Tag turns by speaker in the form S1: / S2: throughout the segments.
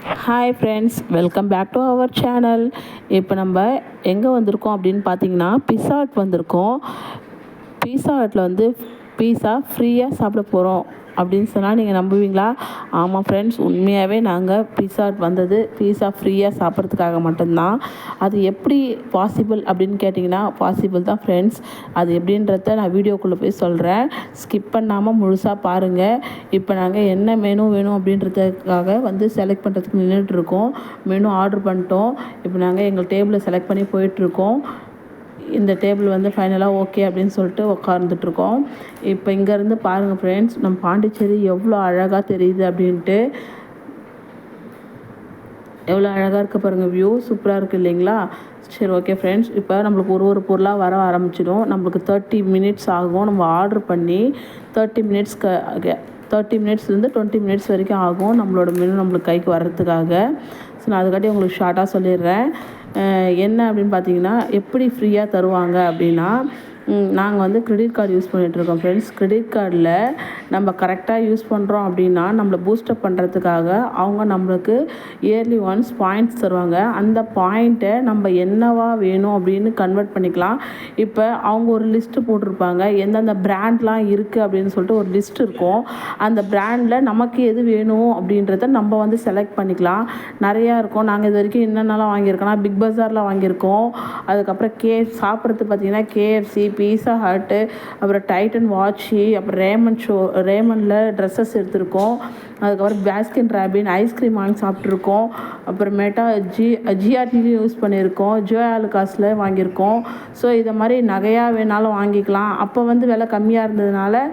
S1: Hi friends, welcome back to our channel. இப்போ நம்ம எங்கே வந்திருக்கோம் அப்படின்னு பார்த்தீங்கன்னா, பிஸா ஹட் வந்திருக்கோம். பீஸா ஹட்டில் வந்து பீஸா ஃப்ரீயாக சாப்பிட போகிறோம் அப்படின்னு சொன்னால் நீங்கள் நம்புவீங்களா? ஆமாம் ஃப்ரெண்ட்ஸ், உண்மையாகவே நாங்கள் பீஸா ஹட் வந்தது பீஸா ஃப்ரீயாக சாப்பிட்றதுக்காக மட்டும்தான். அது எப்படி பாசிபிள் அப்படின்னு கேட்டிங்கன்னா, பாசிபிள் தான் ஃப்ரெண்ட்ஸ். அது எப்படின்றத நான் வீடியோக்குள்ளே போய் சொல்கிறேன். ஸ்கிப் பண்ணாமல் முழுசாக பாருங்கள். இப்போ நாங்கள் என்ன மெனு வேணும் அப்படின்றதுக்காக வந்து செலக்ட் பண்ணுறதுக்கு நின்றுட்டுருக்கோம். மெனு ஆர்டர் பண்ணிட்டோம். இப்போ நாங்கள் எங்கள் டேபிளை செலக்ட் பண்ணி போயிட்டுருக்கோம். இந்த டேபிள் வந்து ஃபைனலாக ஓகே அப்படின்னு சொல்லிட்டு உட்காந்துட்ருக்கோம். இப்போ இங்கேருந்து பாருங்கள் ஃப்ரெண்ட்ஸ், நம்ம பாண்டிச்சேரி எவ்வளோ அழகாக தெரியுது அப்படின்ட்டு. எவ்வளோ அழகாக இருக்க பாருங்கள், வியூ சூப்பராக இருக்குது இல்லைங்களா? சரி, ஓகே ஃப்ரெண்ட்ஸ், இப்போ நம்மளுக்கு ஒரு பொருளாக வர ஆரம்பிச்சிடும். நம்மளுக்கு 30 மினிட்ஸ் ஆகும். நம்ம ஆர்டர் பண்ணி 30 மினிட்ஸ்லேருந்து 20 மினிட்ஸ் வரைக்கும் ஆகும் நம்மளோட மெனு நம்மளுக்கு கைக்கு வர்றதுக்காக. ஸோ நான் அதுக்காட்டி உங்களுக்கு ஷார்ட்டாக சொல்லிடுறேன். என்ன அப்படின்னு பார்த்தீங்கன்னா, எப்படி ஃப்ரீயாக தருவாங்க அப்படின்னா, நாங்கள் வந்து கிரெடிட் கார்டு யூஸ் பண்ணிகிட்ருக்கோம் ஃப்ரெண்ட்ஸ். கிரெடிட் கார்டில் நம்ம கரெக்டாக யூஸ் பண்ணுறோம் அப்படின்னா நம்மளை பூஸ்டப் பண்ணுறதுக்காக அவங்க நம்மளுக்கு இயர்லி ஒன்ஸ் பாயிண்ட்ஸ் தருவாங்க. அந்த பாயிண்ட்டை நம்ம என்னவா வேணும் அப்படின்னு கன்வெர்ட் பண்ணிக்கலாம். இப்போ அவங்க ஒரு லிஸ்ட்டு போட்டிருப்பாங்க, எந்தெந்த பிராண்ட்லாம் இருக்குது அப்படின்னு சொல்லிட்டு ஒரு லிஸ்ட் இருக்கும். அந்த பிராண்டில் நமக்கு எது வேணும் அப்படின்றத நம்ம வந்து செலக்ட் பண்ணிக்கலாம். நிறையா இருக்கும். நாங்கள் இது வரைக்கும் என்னென்னலாம் வாங்கியிருக்கோன்னா, பிக் பஸாரில் வாங்கியிருக்கோம். அதுக்கப்புறம் சாப்பிட்றது பார்த்திங்கன்னா கேஎஃப்சி, பீஸா ஹட்டு, அப்புறம் டைட்டன் வாட்சி, அப்புறம் ரேமண்டில் ட்ரெஸ்ஸஸ் எடுத்திருக்கோம். அதுக்கப்புறம் பாஸ்கின் ராபின் ஐஸ்கிரீம் வாங்கி சாப்பிட்ருக்கோம். அப்புறமேட்டா ஜிஆர்டிலையும் யூஸ் பண்ணியிருக்கோம். ஜோயா ஆலுகாஸில் வாங்கியிருக்கோம். ஸோ இதை மாதிரி நகையாக வேணாலும் வாங்கிக்கலாம். அப்போ வந்து விலை கம்மியாக இருந்ததுனால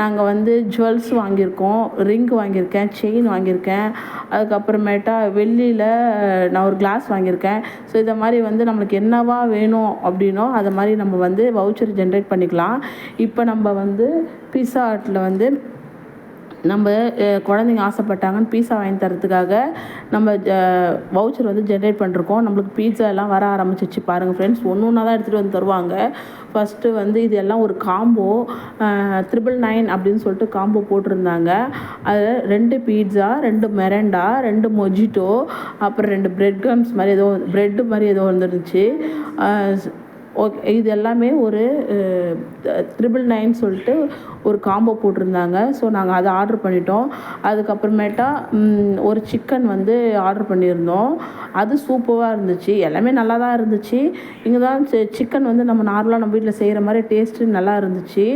S1: நாங்கள் வந்து ஜுவல்ஸ் வாங்கியிருக்கோம். ரிங் வாங்கியிருக்கேன், செயின் வாங்கியிருக்கேன். அதுக்கப்புறமேட்டா வெள்ளியில் நான் ஒரு கிளாஸ் வாங்கியிருக்கேன். ஸோ இதை மாதிரி வந்து நம்மளுக்கு என்னவா வேணும் அப்படின்னோ அதை மாதிரி நம்ம வந்து வவுச்சர் ஜென்ரேட் பண்ணிக்கலாம். இப்போ நம்ம வந்து பீஸா ஹட்டில் வந்து நம்ம குழந்தைங்க ஆசைப்பட்டாங்கன்னு பீஸா வாங்கி தரத்துக்காக நம்ம வவுச்சர் வந்து ஜென்ரேட் பண்ணிருக்கோம். நம்மளுக்கு பீட்சா எல்லாம் வர ஆரம்பிச்சிச்சு பாருங்கள் ஃப்ரெண்ட்ஸ். ஒன்று தான் எடுத்துகிட்டு வந்து தருவாங்க. ஃபஸ்ட்டு வந்து இது எல்லாம் ஒரு காம்போ 999 அப்படின்னு சொல்லிட்டு காம்போ போட்டிருந்தாங்க. அதில் 2 பீட்சா, 2 மெரண்டா, 2 மொஜிட்டோ, அப்புறம் 2 பிரெட் கம்ஸ் மாதிரி ப்ரெட்டு மாதிரி ஏதோ வந்துருந்துச்சு. ஓகே, இது எல்லாமே ஒரு 999 சொல்லிட்டு ஒரு காம்போ போட்டிருந்தாங்க. ஸோ நாங்கள் அதை ஆர்டர் பண்ணிட்டோம். அதுக்கப்புறமேட்டா ஒரு சிக்கன் வந்து ஆர்டர் பண்ணியிருந்தோம். அது சூப்பராக இருந்துச்சு. எல்லாமே நல்லா தான் இருந்துச்சு. இங்கே தான் சிக்கன் வந்து நம்ம நார்மலாக நம்ம வீட்டில் செய்கிற மாதிரி டேஸ்ட்டு நல்லா இருந்துச்சு.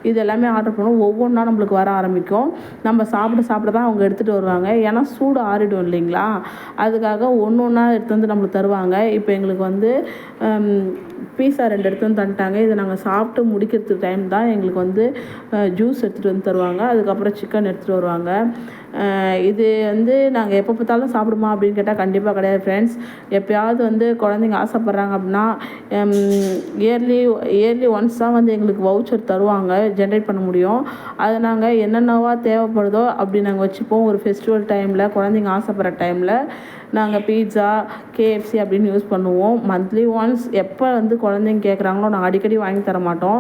S1: இது எல்லாமே ஆர்டர் பண்ணோம். ஒவ்வொன்றா நம்மளுக்கு வர ஆரம்பிக்கும். நம்ம சாப்பிட தான் அவங்க எடுத்துகிட்டு வருவாங்க. ஏன்னா சூடு ஆறிடும் இல்லைங்களா? அதுக்காக ஒன்றா எடுத்து வந்து நம்மளுக்கு தருவாங்க. இப்போ எங்களுக்கு வந்து பீஸா 2 எடுத்து வந்து தந்துட்டாங்க. இதை நாங்கள் சாப்பிட்டு முடிக்கிறதுக்கு டைம் தான் எங்களுக்கு வந்து ஜூஸ் எடுத்துகிட்டு வந்து தருவாங்க. அதுக்கப்புறம் சிக்கன் எடுத்துகிட்டு வருவாங்க. இது வந்து நாங்கள் எப்போ பார்த்தாலும் சாப்பிடுமா அப்படின்னு கேட்டால் கண்டிப்பாக கிடையாது ஃப்ரெண்ட்ஸ். எப்போயாவது வந்து குழந்தைங்க ஆசைப்பட்றாங்க அப்படின்னா இயர்லி ஒன்ஸ் தான் வந்து எங்களுக்கு வவுச்சர் தருவாங்க, ஜென்ரேட் பண்ண முடியும். அதை நாங்கள் என்னென்னவா தேவைப்படுதோ அப்படி நாங்கள் வச்சுப்போம். ஒரு ஃபெஸ்டிவல் டைமில், குழந்தைங்க ஆசைப்படுற டைமில் நாங்கள் பீட்சா, கேஎஃப்சி அப்படின்னு யூஸ் பண்ணுவோம். மந்த்லி ஒன்ஸ் எப்போ வந்து குழந்தைங்க கேட்குறாங்களோ நாங்கள் அடிக்கடி வாங்கி தர மாட்டோம்.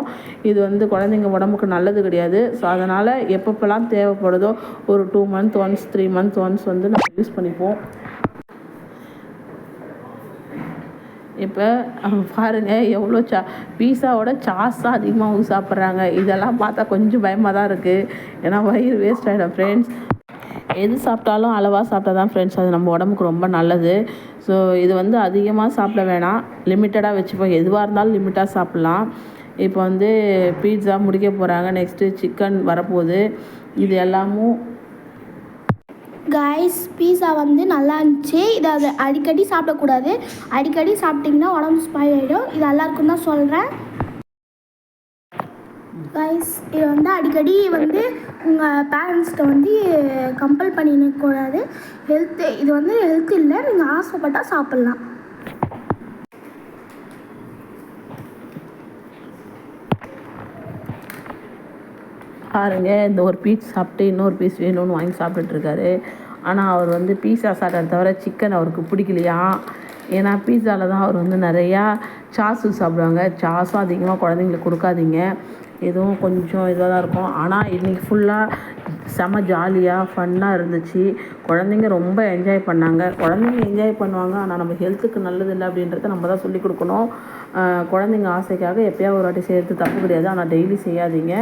S1: இது வந்து குழந்தைங்க உடம்புக்கு நல்லது கிடையாது. ஸோ அதனால் எப்பப்போலாம் தேவைப்படுதோ ஒரு 2 மந்த் ஒன்ஸ், 3 மந்த் ஒன்ஸ் வந்து நாங்கள் யூஸ் பண்ணிப்போம். இப்போ பாருங்கள் எவ்வளோ பீஸாவோட சாஸ் தான் அதிகமாக சாப்பிட்றாங்க. இதெல்லாம் பார்த்தா கொஞ்சம் பயமாக தான் இருக்குது. ஏன்னா வயிறு வேஸ்ட் ஆகிடும் ஃப்ரெண்ட்ஸ். எது சாப்பிட்டாலும் அளவாக சாப்பிட்டா தான் ஃப்ரெண்ட்ஸ் அது நம்ம உடம்புக்கு ரொம்ப நல்லது. ஸோ இது வந்து அதிகமாக சாப்பிட வேணாம், லிமிட்டடாக வச்சுப்போம். எதுவாக இருந்தாலும் லிமிட்டாக சாப்பிட்லாம். இப்போ வந்து பீட்சா முடிக்க போகிறாங்க, நெக்ஸ்ட்டு சிக்கன் வரப்போகுது. இது எல்லாமும்
S2: கைஸ், பீஸா வந்து நல்லா இருந்துச்சு. இதை அது அடிக்கடி சாப்பிடக்கூடாது. அடிக்கடி சாப்பிட்டிங்கன்னா உடம்பு ஸ்பாயில் ஆகிடும். இது எல்லாருக்கும் தான் சொல்கிறேன் கைஸ். இது வந்து அடிக்கடி வந்து உங்கள் பேரண்ட்ஸ்கிட்ட வந்து கம்பல் பண்ணிடக்கூடாது. இது வந்து ஹெல்த் இல்லை. நீங்கள் ஆசைப்பட்டால் சாப்பிட்லாம்.
S1: பாருங்க, இந்த ஒரு பீஸ் சாப்பிட்டு இன்னொரு பீஸ் வேணும்னு வாங்கி சாப்பிட்டுட்ருக்காரு. ஆனால் அவர் வந்து பீஸா சாப்பிட்றத தவிர சிக்கன் அவருக்கு பிடிக்கலையா. ஏன்னா பீஸாவில் தான் அவர் வந்து நிறையா சாஸு சாப்பிடுவாங்க. சாஸும் அதிகமாக குழந்தைங்களுக்கு கொடுக்காதீங்க. இதுவும் கொஞ்சம் இதாக தான் இருக்கும். ஆனால் இன்றைக்கி ஃபுல்லாக செம ஜாலியாக ஃபன்னாக இருந்துச்சு. குழந்தைங்க ரொம்ப என்ஜாய் பண்ணாங்க. குழந்தைங்க என்ஜாய் பண்ணுவாங்க, ஆனால் நம்ம ஹெல்த்துக்கு நல்லதில்லை அப்படின்றத நம்ம தான் சொல்லிக் கொடுக்கணும். குழந்தைங்க ஆசைக்காக எப்போயாவது ஒரு வாட்டி செய்கிறது தப்பு கிடையாது, ஆனால் டெய்லி செய்யாதீங்க.